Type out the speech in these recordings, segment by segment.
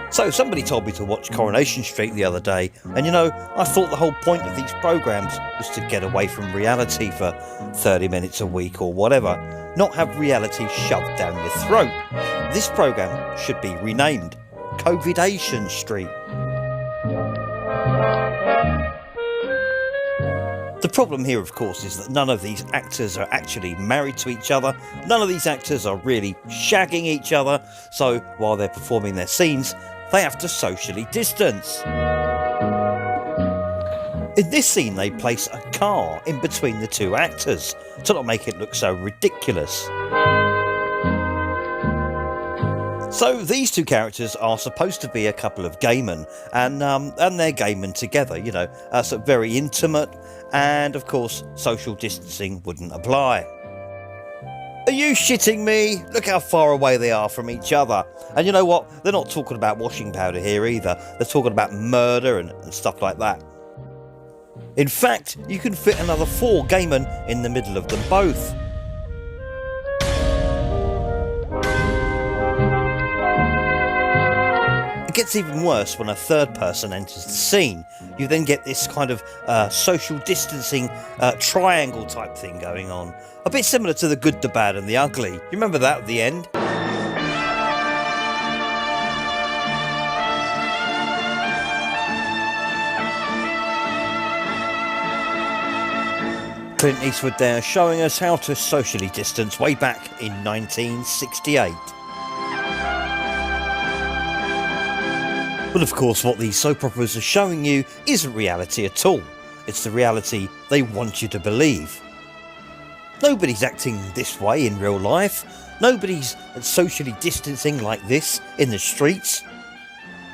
So somebody told me to watch Coronation Street the other day, and you know, I thought the whole point of these programmes was to get away from reality for 30 minutes a week or whatever, not have reality shoved down your throat. This programme should be renamed Coronation Street. The problem here, of course, is that none of these actors are actually married to each other. None of these actors are really shagging each other, so while they're performing their scenes, they have to socially distance. In this scene, they place a car in between the two actors to not make it look so ridiculous. So these two characters are supposed to be a couple of gay men, and they're gay men together, you know, so very intimate, and of course social distancing wouldn't apply. Are you shitting me? Look how far away they are from each other. And you know what? They're not talking about washing powder here either. They're talking about murder and stuff like that. In fact, you can fit another 4 gay men in the middle of them both. It gets even worse when a third person enters the scene. You then get this kind of social distancing triangle type thing going on. A bit similar to The Good, the Bad and the Ugly. You remember that at the end? Clint Eastwood there showing us how to socially distance way back in 1968. But of course what these soap operas are showing you isn't reality at all. It's the reality they want you to believe. Nobody's acting this way in real life. Nobody's socially distancing like this in the streets.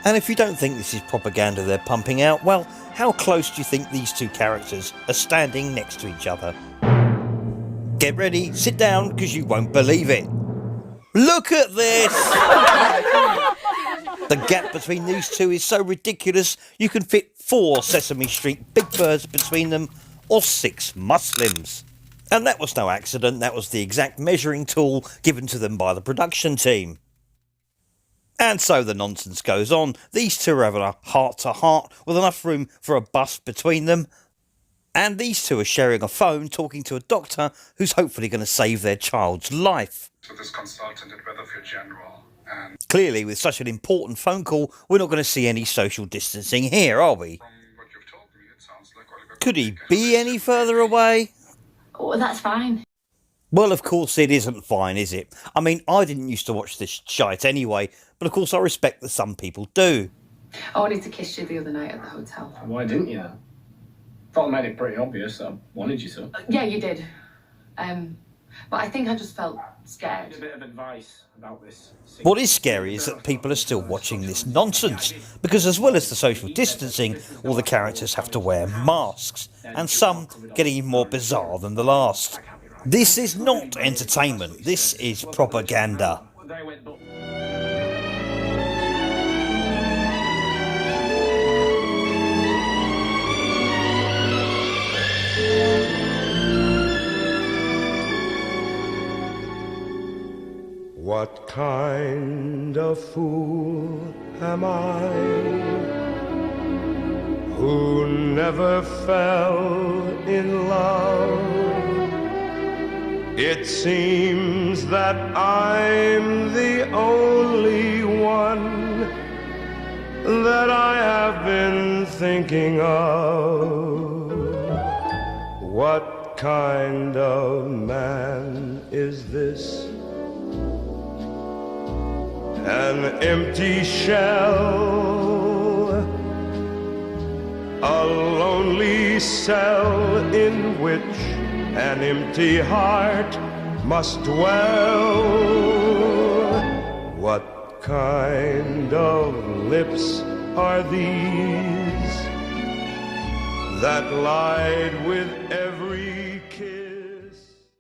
And if you don't think this is propaganda they're pumping out, well, how close do you think these two characters are standing next to each other? Get ready, sit down, because you won't believe it. Look at this! The gap between these two is so ridiculous you can fit 4 Sesame Street Big Birds between them, or 6 Muslims. And that was no accident, that was the exact measuring tool given to them by the production team. And so the nonsense goes on. These two are having a heart-to-heart with enough room for a bus between them. And these two are sharing a phone talking to a doctor who's hopefully going to save their child's life. So this consultant at Weatherfield General and... Clearly, with such an important phone call, we're not going to see any social distancing here, are we? From what you've told me, it sounds like Oliver... Could he be any further away? Oh, that's fine. Well, of course it isn't fine, is it? I mean, I didn't used to watch this shite anyway, but of course I respect that some people do. I wanted to kiss you the other night at the hotel. Why didn't you then? Thought I made it pretty obvious that I wanted you to. Yeah, you did. But I think I just felt scared. A bit of advice about this. What is scary is that people are still watching this nonsense, because as well as the social distancing, all the characters have to wear masks, and some getting even more bizarre than the last. This is not entertainment, this is propaganda. What kind of fool am I, who never fell in love? It seems that I'm the only one that I have been thinking of. What kind of man is this? An empty shell, a lonely cell in which an empty heart must dwell. What kind of lips are these that lied with every kiss?